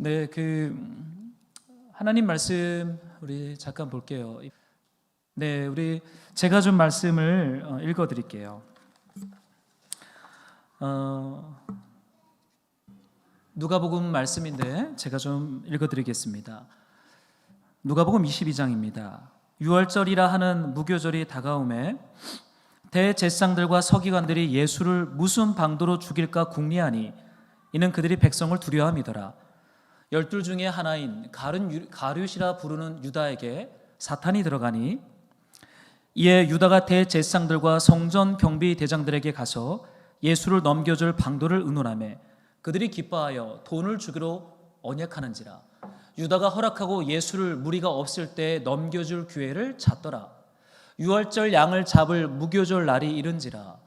네, 하나님 말씀 우리 잠깐 볼게요. 네, 제가 좀 말씀을 읽어드릴게요. 누가복음 말씀인데 제가 좀 읽어드리겠습니다. 누가복음 22장입니다. 유월절이라 하는 무교절이 다가오매 대제사장들과 서기관들이 예수를 무슨 방도로 죽일까 궁리하니 이는 그들이 백성을 두려워함이더라. 12 중에 하나인 가룟이라 부르는 유다에게 사탄이 들어가니 이에 유다가 대제사장들과 성전 경비 대장들에게 가서 예수를 넘겨줄 방도를 의논하며 그들이 기뻐하여 돈을 주기로 언약하는지라. 유다가 허락하고 예수를 무리가 없을 때 넘겨줄 기회를 찾더라. 유월절 양을 잡을 무교절 날이 이른지라.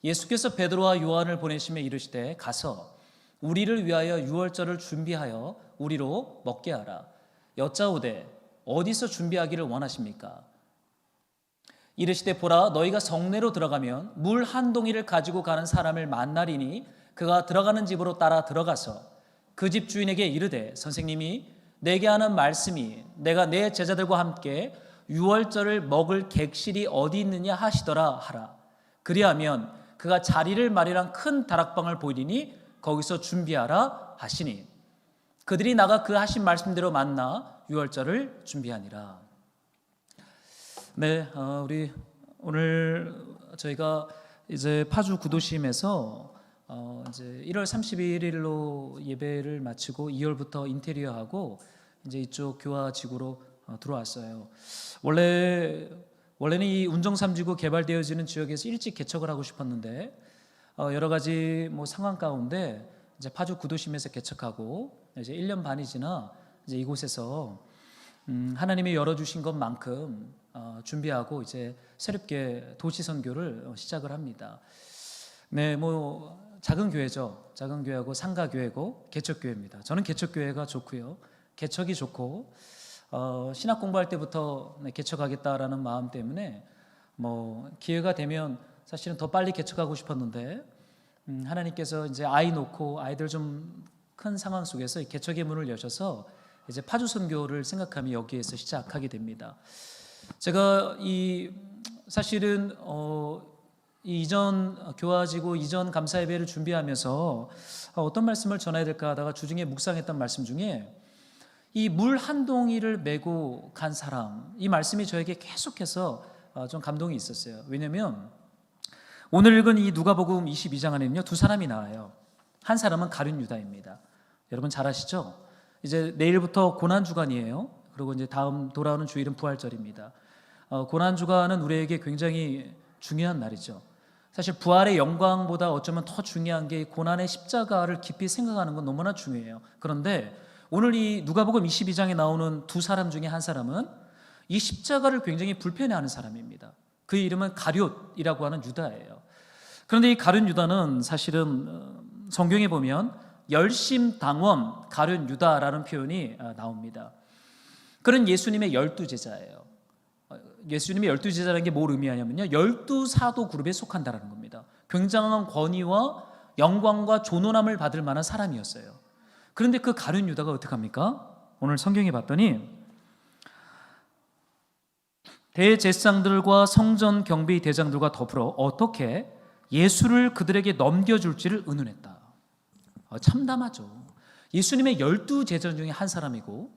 예수께서 베드로와 요한을 보내시며 이르시되 가서 우리를 위하여 유월절을 준비하여 우리로 먹게 하라. 여짜오되 어디서 준비하기를 원하십니까? 이르시되 보라, 너희가 성내로 들어가면 물 한 동이를 가지고 가는 사람을 만나리니 그가 들어가는 집으로 따라 들어가서 그 집 주인에게 이르되 선생님이 내게 하는 말씀이 내가 내 제자들과 함께 유월절을 먹을 객실이 어디 있느냐 하시더라 하라. 그리하면 그가 자리를 마련한 큰 다락방을 보이리니 거기서 준비하라 하시니 그들이 나가 그 하신 말씀대로 만나 유월절을 준비하니라. 네, 우리 오늘 저희가 이제 파주 구도심에서 이제 1월 31일로 예배를 마치고 2월부터 인테리어하고 이제 이쪽 교화지구로 들어왔어요. 원래는 이 운정3지구 개발되어지는 지역에서 일찍 개척을 하고 싶었는데 여러 가지 상황 가운데 이제 파주 구도심에서 개척하고 이제 1년 반이 지나 이제 이곳에서 하나님이 열어주신 것만큼 준비하고 이제 새롭게 도시 선교를 시작을 합니다. 네, 작은 교회죠. 작은 교회하고 상가 교회고 개척 교회입니다. 저는 개척 교회가 좋고요. 개척이 좋고 신학 공부할 때부터 개척하겠다라는 마음 때문에 기회가 되면 사실은 더 빨리 개척하고 싶었는데 하나님께서 이제 아이 놓고 아이들 좀 큰 상황 속에서 개척의 문을 여셔서 이제 파주 선교를 생각하며 여기에서 시작하게 됩니다. 제가 사실은 이 이전 교화지구 이전 감사 예배를 준비하면서 어떤 말씀을 전해야 될까 하다가 주중에 묵상했던 말씀 중에 이 물 한 동이를 메고 간 사람, 이 말씀이 저에게 계속해서 좀 감동이 있었어요. 왜냐하면 오늘 읽은 이 누가복음 22장 안에는요 두 사람이 나와요. 한 사람은 가룟 유다입니다. 여러분 잘 아시죠? 이제 내일부터 고난 주간이에요. 그리고 이제 다음 돌아오는 주일은 부활절입니다. 고난 주간은 우리에게 굉장히 중요한 날이죠. 사실 부활의 영광보다 어쩌면 더 중요한 게 고난의 십자가를 깊이 생각하는 건 너무나 중요해요. 그런데 오늘 이 누가복음 22장에 나오는 두 사람 중에 한 사람은 이 십자가를 굉장히 불편해하는 사람입니다. 그 이름은 가룟이라고 하는 유다예요. 그런데 이 가룟 유다는 사실은 성경에 보면 열심당원 가룟 유다라는 표현이 나옵니다. 그는 예수님의 12제자예요. 예수님의 12제자라는 게 뭘 의미하냐면요 12사도 그룹에 속한다는 겁니다. 굉장한 권위와 영광과 존엄함을 받을 만한 사람이었어요. 그런데 그 가룟 유다가 어떻게 합니까? 오늘 성경에 봤더니 대제사장들과 성전 경비 대장들과 더불어 어떻게 예수를 그들에게 넘겨줄지를 의논했다. 참담하죠. 예수님의 12제자 중에 한 사람이고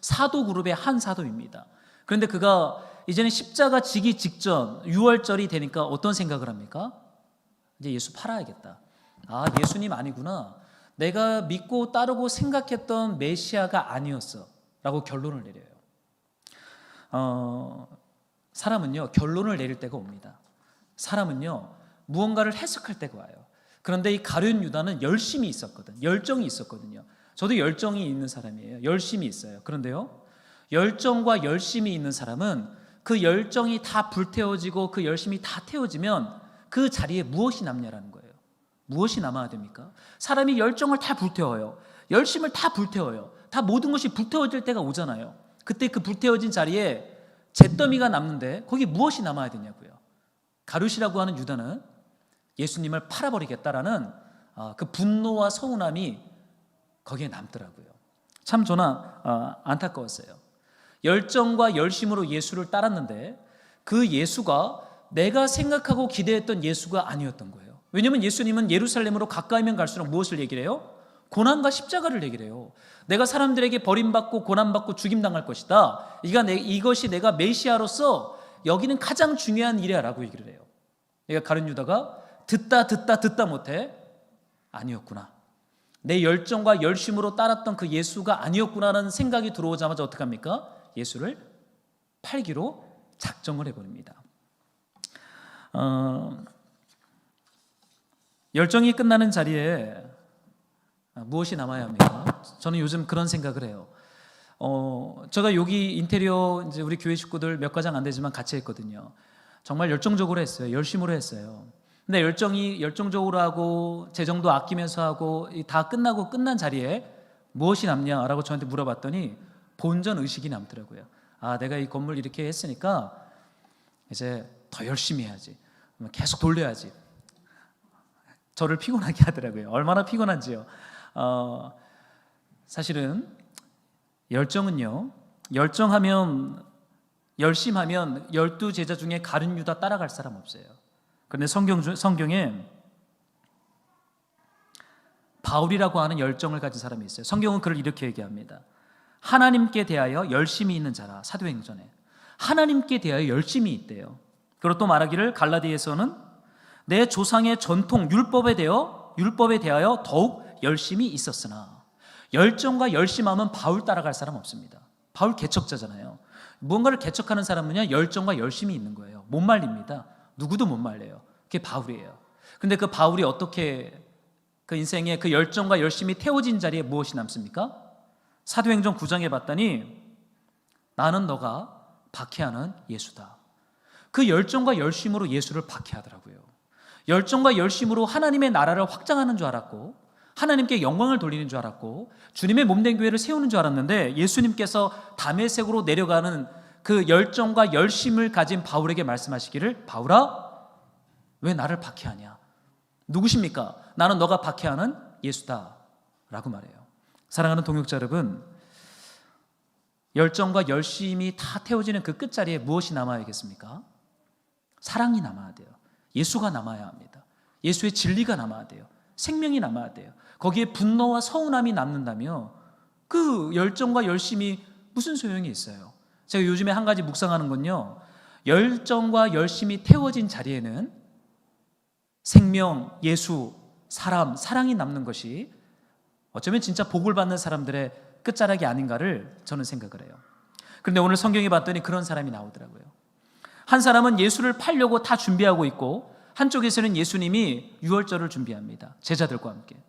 사도 그룹의 한 사도입니다. 그런데 그가 이제는 십자가 지기 직전 유월절이 되니까 어떤 생각을 합니까? 이제 예수 팔아야겠다. 예수님 아니구나. 내가 믿고 따르고 생각했던 메시아가 아니었어 라고 결론을 내려요. 사람은요 결론을 내릴 때가 옵니다. 사람은요 무언가를 해석할 때가 와요. 그런데 이 가룟 유다는 열심이 있었거든. 열정이 있었거든요. 저도 열정이 있는 사람이에요. 열심이 있어요. 그런데요 열정과 열심이 있는 사람은 그 열정이 다 불태워지고 그 열심이 다 태워지면 그 자리에 무엇이 남냐라는 거예요. 무엇이 남아야 됩니까? 사람이 열정을 다 불태워요. 열심을 다 불태워요. 다 모든 것이 불태워질 때가 오잖아요. 그때 그 불태워진 자리에 잿더미가 남는데 거기 무엇이 남아야 되냐고요. 가룟이라고 하는 유다는 예수님을 팔아버리겠다라는 그 분노와 서운함이 거기에 남더라고요. 참 저는 안타까웠어요. 열정과 열심으로 예수를 따랐는데 그 예수가 내가 생각하고 기대했던 예수가 아니었던 거예요. 왜냐하면 예수님은 예루살렘으로 가까이면 갈수록 무엇을 얘기를 해요? 고난과 십자가를 얘기를 해요. 내가 사람들에게 버림받고 고난받고 죽임당할 것이다. 이것이 내가 메시아로서 여기는 가장 중요한 일이야 라고 얘기를 해요. 그러니까 가룟 유다가 듣다 못해 아니었구나. 내 열정과 열심으로 따랐던 그 예수가 아니었구나라는 생각이 들어오자마자 어떻게 합니까? 예수를 팔기로 작정을 해버립니다. 열정이 끝나는 자리에 무엇이 남아야 합니까? 저는 요즘 그런 생각을 해요. 제가 여기 인테리어 이제 우리 교회 식구들 몇 가장 안 되지만 같이 했거든요. 정말 열정적으로 했어요. 열심으로 했어요. 근데 열정적으로 하고 재정도 아끼면서 하고 다 끝난 자리에 무엇이 남냐라고 저한테 물어봤더니 본전 의식이 남더라고요. 내가 이 건물 이렇게 했으니까 이제 더 열심히 해야지. 계속 돌려야지. 저를 피곤하게 하더라고요. 얼마나 피곤한지요. 사실은 열정은요, 열정하면 열심하면 12제자 중에 가룟 유다 따라갈 사람 없어요. 그런데 성경에 바울이라고 하는 열정을 가진 사람이 있어요. 성경은 그를 이렇게 얘기합니다. 하나님께 대하여 열심히 있는 자라. 사도행전에 하나님께 대하여 열심히 있대요. 그리고 또 말하기를 갈라디아에서는 내 조상의 전통 율법에 대하여 더욱 열심히 있었으나. 열정과 열심하면 바울 따라갈 사람 없습니다. 바울 개척자잖아요. 무언가를 개척하는 사람은요, 열정과 열심이 있는 거예요. 못 말립니다. 누구도 못 말려요. 그게 바울이에요. 근데 그 바울이 어떻게 그 인생에 그 열정과 열심이 태워진 자리에 무엇이 남습니까? 사도행전 9장에 봤더니 나는 너가 박해하는 예수다. 그 열정과 열심으로 예수를 박해하더라고요. 열정과 열심으로 하나님의 나라를 확장하는 줄 알았고 하나님께 영광을 돌리는 줄 알았고 주님의 몸된 교회를 세우는 줄 알았는데 예수님께서 다메섹으로 내려가는 그 열정과 열심을 가진 바울에게 말씀하시기를 바울아 왜 나를 박해하냐? 누구십니까? 나는 너가 박해하는 예수다 라고 말해요. 사랑하는 동역자 여러분, 열정과 열심이 다 태워지는 그 끝자리에 무엇이 남아야겠습니까? 사랑이 남아야 돼요. 예수가 남아야 합니다. 예수의 진리가 남아야 돼요. 생명이 남아야 돼요. 거기에 분노와 서운함이 남는다며 그 열정과 열심이 무슨 소용이 있어요? 제가 요즘에 한 가지 묵상하는 건요, 열정과 열심이 태워진 자리에는 생명, 예수, 사랑이 남는 것이 어쩌면 진짜 복을 받는 사람들의 끝자락이 아닌가를 저는 생각을 해요. 그런데 오늘 성경에 봤더니 그런 사람이 나오더라고요. 한 사람은 예수를 팔려고 다 준비하고 있고 한쪽에서는 예수님이 유월절을 준비합니다. 제자들과 함께.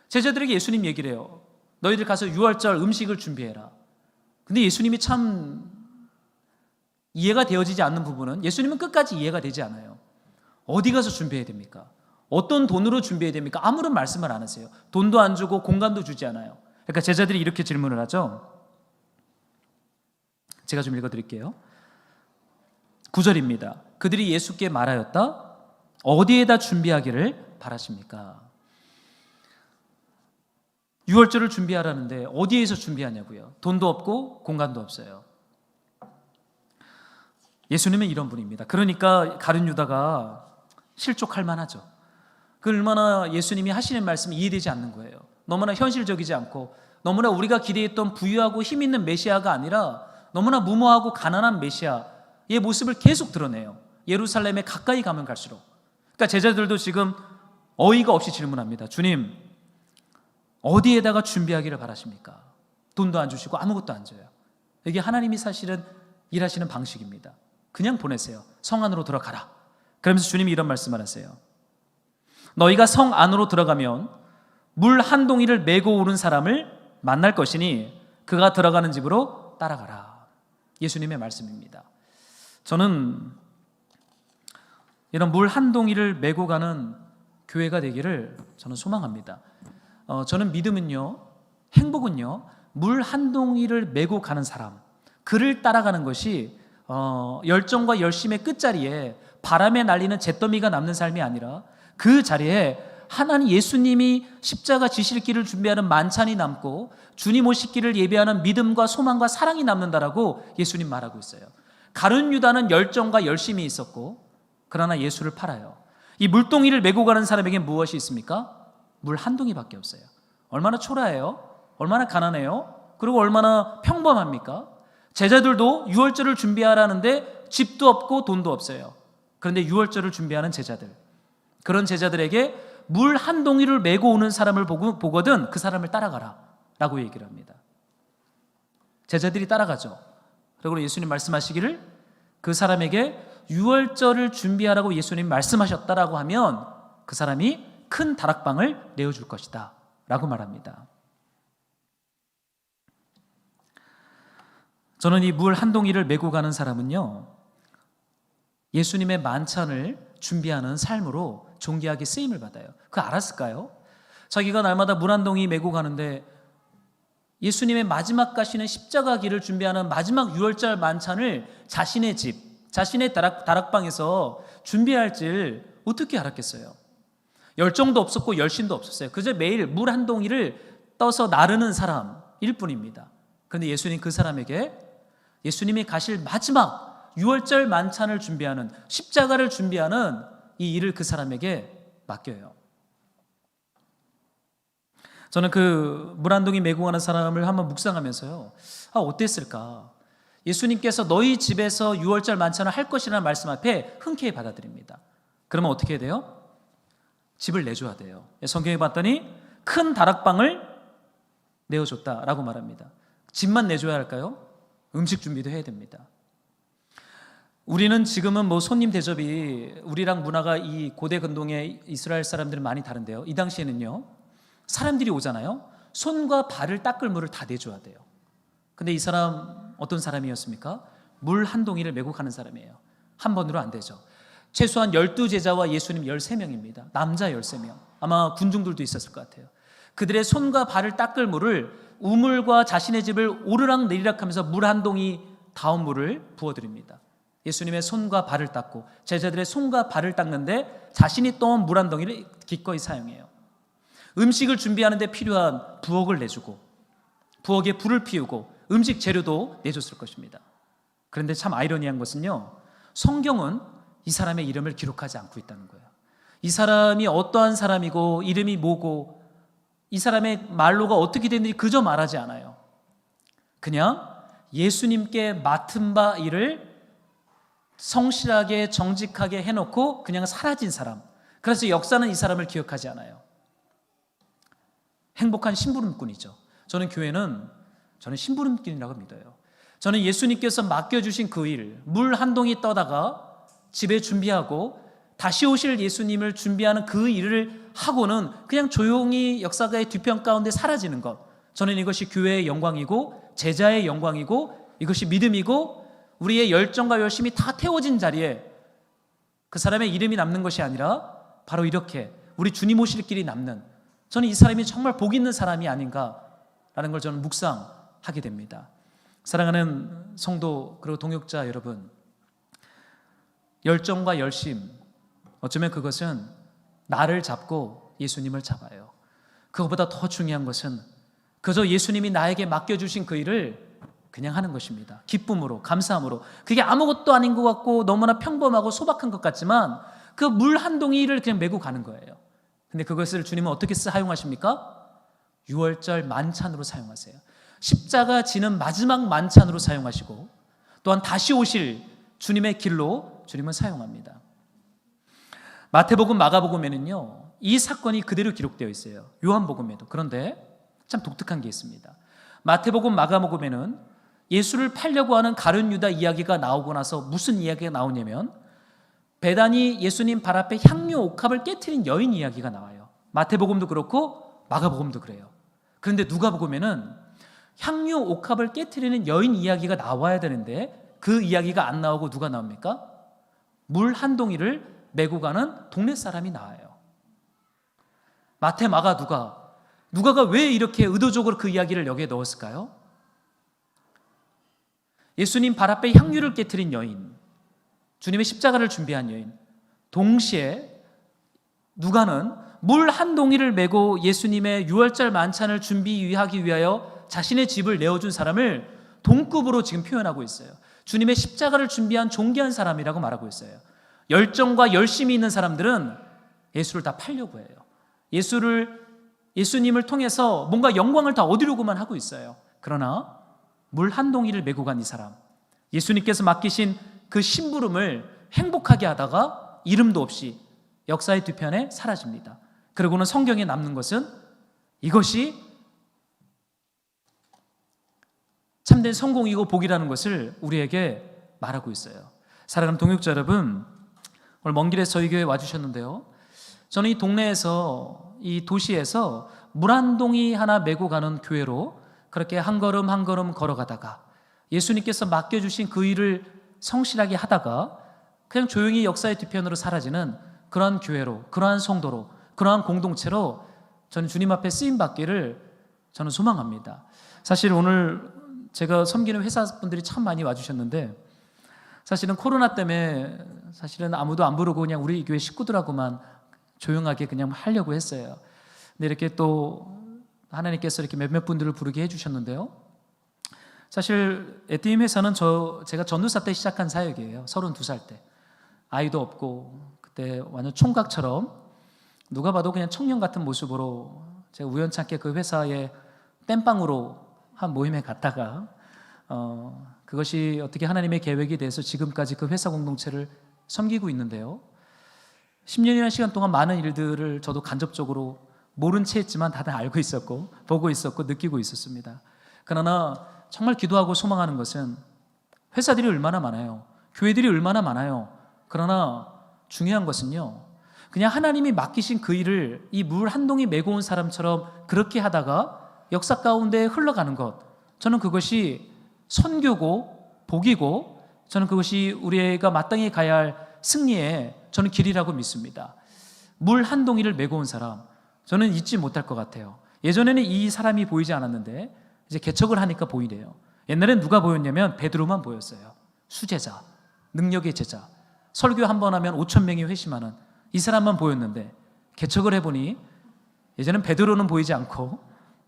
제자들에게 예수님 얘기를 해요. 너희들 가서 유월절 음식을 준비해라. 근데 예수님이 참 이해가 되어지지 않는 부분은 예수님은 끝까지 이해가 되지 않아요. 어디 가서 준비해야 됩니까? 어떤 돈으로 준비해야 됩니까? 아무런 말씀을 안 하세요. 돈도 안 주고 공간도 주지 않아요. 그러니까 제자들이 이렇게 질문을 하죠. 제가 좀 읽어드릴게요. 9절입니다. 그들이 예수께 말하였다. 어디에다 준비하기를 바라십니까? 유월절을 준비하라는데 어디에서 준비하냐고요? 돈도 없고 공간도 없어요. 예수님은 이런 분입니다. 그러니까 가룟 유다가 실족할 만하죠. 그 얼마나 예수님이 하시는 말씀이 이해되지 않는 거예요. 너무나 현실적이지 않고 너무나 우리가 기대했던 부유하고 힘 있는 메시아가 아니라 너무나 무모하고 가난한 메시아의 모습을 계속 드러내요. 예루살렘에 가까이 가면 갈수록. 그러니까 제자들도 지금 어이가 없이 질문합니다. 주님, 어디에다가 준비하기를 바라십니까? 돈도 안 주시고 아무것도 안 줘요. 이게 하나님이 사실은 일하시는 방식입니다. 그냥 보내세요. 성 안으로 들어가라. 그러면서 주님이 이런 말씀을 하세요. 너희가 성 안으로 들어가면 물 한 동이를 메고 오는 사람을 만날 것이니 그가 들어가는 집으로 따라가라. 예수님의 말씀입니다. 저는 이런 물 한 동이를 메고 가는 교회가 되기를 저는 소망합니다. 저는 믿음은요, 행복은요, 물 한 동이를 메고 가는 사람, 그를 따라가는 것이 열정과 열심의 끝자리에 바람에 날리는 잿더미가 남는 삶이 아니라 그 자리에 하나님 예수님이 십자가 지실 길을 준비하는 만찬이 남고 주님 오실 길을 예배하는 믿음과 소망과 사랑이 남는다라고 예수님 말하고 있어요. 가룟 유다는 열정과 열심이 있었고 그러나 예수를 팔아요. 이 물동이를 메고 가는 사람에게 무엇이 있습니까? 물 한 동이밖에 없어요. 얼마나 초라해요? 얼마나 가난해요? 그리고 얼마나 평범합니까? 제자들도 유월절을 준비하라는데 집도 없고 돈도 없어요. 그런데 유월절을 준비하는 제자들, 그런 제자들에게 물 한 동이를 메고 오는 사람을 보거든 그 사람을 따라가라 라고 얘기를 합니다. 제자들이 따라가죠. 그리고 예수님 말씀하시기를 그 사람에게 유월절을 준비하라고 예수님 말씀하셨다라고 하면 그 사람이 큰 다락방을 내어줄 것이다 라고 말합니다. 저는 이 물 한 동이를 메고 가는 사람은요, 예수님의 만찬을 준비하는 삶으로 존귀하게 쓰임을 받아요. 그거 알았을까요? 자기가 날마다 물 한 동이 메고 가는데 예수님의 마지막 가시는 십자가 길을 준비하는 마지막 유월절 만찬을 자신의 집, 자신의 다락방에서 준비할 줄 어떻게 알았겠어요? 열정도 없었고 열심도 없었어요. 그저 매일 물 한 동이를 떠서 나르는 사람일 뿐입니다. 그런데 예수님 그 사람에게 예수님이 가실 마지막 유월절 만찬을 준비하는, 십자가를 준비하는 이 일을 그 사람에게 맡겨요. 저는 그 물 한 동이 메고 가는 사람을 한번 묵상하면서요, 어땠을까? 예수님께서 너희 집에서 유월절 만찬을 할 것이라는 말씀 앞에 흔쾌히 받아들입니다. 그러면 어떻게 해야 돼요? 집을 내줘야 돼요. 성경에 봤더니 큰 다락방을 내어줬다라고 말합니다. 집만 내줘야 할까요? 음식 준비도 해야 됩니다. 우리는 지금은 뭐 손님 대접이 우리랑 문화가 이 고대 근동의 이스라엘 사람들은 많이 다른데요. 이 당시에는요, 사람들이 오잖아요. 손과 발을 닦을 물을 다 내줘야 돼요. 근데 이 사람 어떤 사람이었습니까? 물 한 동이를 메고 가는 사람이에요. 한 번으로 안 되죠. 최소한 12제자와 예수님 13명입니다. 남자 13명. 아마 군중들도 있었을 것 같아요. 그들의 손과 발을 닦을 물을 우물과 자신의 집을 오르락 내리락 하면서 물 한 동이 다운 물을 부어드립니다. 예수님의 손과 발을 닦고 제자들의 손과 발을 닦는데 자신이 떠온 물 한 동이를 기꺼이 사용해요. 음식을 준비하는 데 필요한 부엌을 내주고 부엌에 불을 피우고 음식 재료도 내줬을 것입니다. 그런데 참 아이러니한 것은요, 성경은 이 사람의 이름을 기록하지 않고 있다는 거예요. 이 사람이 어떠한 사람이고 이름이 뭐고 이 사람의 말로가 어떻게 됐는지 그저 말하지 않아요. 그냥 예수님께 맡은 바 일을 성실하게 정직하게 해놓고 그냥 사라진 사람. 그래서 역사는 이 사람을 기억하지 않아요. 행복한 심부름꾼이죠. 저는 심부름꾼이라고 믿어요. 저는 예수님께서 맡겨주신 그 일, 물 한 동이 떠다가 집에 준비하고 다시 오실 예수님을 준비하는 그 일을 하고는 그냥 조용히 역사가의 뒤편 가운데 사라지는 것, 저는 이것이 교회의 영광이고 제자의 영광이고 이것이 믿음이고 우리의 열정과 열심이 다 태워진 자리에 그 사람의 이름이 남는 것이 아니라 바로 이렇게 우리 주님 오실 길이 남는, 저는 이 사람이 정말 복 있는 사람이 아닌가라는 걸 저는 묵상하게 됩니다. 사랑하는 성도 그리고 동역자 여러분, 열정과 열심, 어쩌면 그것은 나를 잡고 예수님을 잡아요. 그것보다 더 중요한 것은 그저 예수님이 나에게 맡겨주신 그 일을 그냥 하는 것입니다. 기쁨으로, 감사함으로. 그게 아무것도 아닌 것 같고 너무나 평범하고 소박한 것 같지만 그 물 한 동이를 그냥 메고 가는 거예요. 근데 그것을 주님은 어떻게 사용하십니까? 유월절 만찬으로 사용하세요. 십자가 지는 마지막 만찬으로 사용하시고 또한 다시 오실 주님의 길로 주님은 사용합니다. 마태복음, 마가복음에는요, 이 사건이 그대로 기록되어 있어요. 요한복음에도. 그런데 참 독특한 게 있습니다. 마태복음, 마가복음에는 예수를 팔려고 하는 가룟 유다 이야기가 나오고 나서 무슨 이야기가 나오냐면 베다니 예수님 발 앞에 향유 옥합을 깨트린 여인 이야기가 나와요. 마태복음도 그렇고 마가복음도 그래요. 그런데 누가복음에는 향유 옥합을 깨트리는 여인 이야기가 나와야 되는데 그 이야기가 안 나오고 누가 나옵니까? 물 한 동이를 메고 가는 동네 사람이 나와요. 마태, 마가, 누가가 왜 이렇게 의도적으로 그 이야기를 여기에 넣었을까요? 예수님 발 앞에 향유를 깨트린 여인, 주님의 십자가를 준비한 여인, 동시에 누가는 물 한 동이를 메고 예수님의 유월절 만찬을 준비하기 위하여 자신의 집을 내어준 사람을 동급으로 지금 표현하고 있어요. 주님의 십자가를 준비한 존귀한 사람이라고 말하고 있어요. 열정과 열심이 있는 사람들은 예수를 다 팔려고 해요. 예수님을 통해서 뭔가 영광을 다 얻으려고만 하고 있어요. 그러나 물 한 동이를 메고 간 이 사람, 예수님께서 맡기신 그 심부름을 행복하게 하다가 이름도 없이 역사의 뒤편에 사라집니다. 그리고는 성경에 남는 것은 이것이 참된 성공이고 복이라는 것을 우리에게 말하고 있어요. 사랑하는 동역자 여러분, 오늘 먼 길에 저희 교회에 와주셨는데요, 저는 이 동네에서, 이 도시에서 물 한 동이 하나 메고 가는 교회로 그렇게 한 걸음 한 걸음 걸어가다가 예수님께서 맡겨주신 그 일을 성실하게 하다가 그냥 조용히 역사의 뒤편으로 사라지는 그러한 교회로, 그러한 성도로, 그러한 공동체로 저는 주님 앞에 쓰임받기를 저는 소망합니다. 사실 오늘 제가 섬기는 회사분들이 참 많이 와주셨는데, 사실은 코로나 때문에 사실은 아무도 안 부르고 그냥 우리 교회 식구들하고만 조용하게 그냥 하려고 했어요. 근데 이렇게 또 하나님께서 이렇게 몇몇 분들을 부르게 해주셨는데요, 사실 에티임 회사는 제가 전도사 때 시작한 사역이에요. 32살 때 아이도 없고 그때 완전 총각처럼 누가 봐도 그냥 청년 같은 모습으로 제가 우연찮게 그 회사에 땜빵으로 한 모임에 갔다가 그것이 어떻게 하나님의 계획이 돼서 지금까지 그 회사 공동체를 섬기고 있는데요, 10년이라는 시간 동안 많은 일들을 저도 간접적으로 모른 채 했지만 다들 알고 있었고 보고 있었고 느끼고 있었습니다. 그러나 정말 기도하고 소망하는 것은 회사들이 얼마나 많아요, 교회들이 얼마나 많아요. 그러나 중요한 것은요, 그냥 하나님이 맡기신 그 일을 이 물 한 동이 메고 온 사람처럼 그렇게 하다가 역사 가운데 흘러가는 것, 저는 그것이 선교고 복이고, 저는 그것이 우리가 마땅히 가야 할 승리의 저는 길이라고 믿습니다. 물 한 동이를 메고 온 사람, 저는 잊지 못할 것 같아요. 예전에는 이 사람이 보이지 않았는데 이제 개척을 하니까 보이네요. 옛날엔 누가 보였냐면 베드로만 보였어요. 수제자, 능력의 제자, 설교 한 번 하면 5천 명이 회심하는 이 사람만 보였는데, 개척을 해보니 예전엔 베드로는 보이지 않고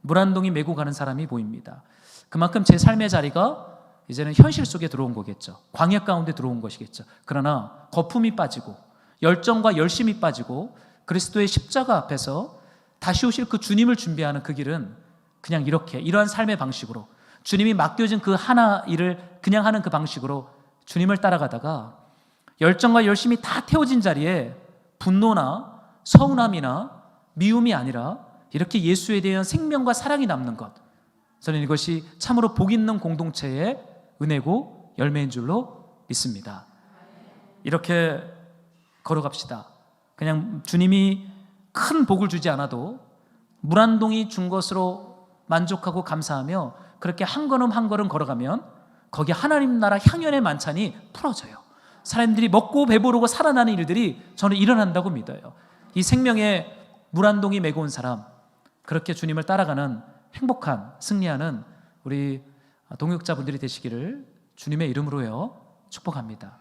물 한 동이 메고 가는 사람이 보입니다. 그만큼 제 삶의 자리가 이제는 현실 속에 들어온 거겠죠. 광야 가운데 들어온 것이겠죠. 그러나 거품이 빠지고 열정과 열심이 빠지고 그리스도의 십자가 앞에서 다시 오실 그 주님을 준비하는 그 길은 그냥 이러한 삶의 방식으로, 주님이 맡겨진 그 하나 일을 그냥 하는 그 방식으로 주님을 따라가다가 열정과 열심이 다 태워진 자리에 분노나 서운함이나 미움이 아니라 이렇게 예수에 대한 생명과 사랑이 남는 것, 저는 이것이 참으로 복 있는 공동체의 은혜고 열매인 줄로 믿습니다. 이렇게 걸어갑시다. 그냥 주님이 큰 복을 주지 않아도 물 한 동이 준 것으로 만족하고 감사하며 그렇게 한 걸음 한 걸음 걸어가면 거기 하나님 나라 향연의 만찬이 풀어져요. 사람들이 먹고 배부르고 살아나는 일들이 저는 일어난다고 믿어요. 이 생명의 물 한 동이 메고 온 사람, 그렇게 주님을 따라가는 행복한 승리하는 우리 동역자분들이 되시기를 주님의 이름으로요 축복합니다.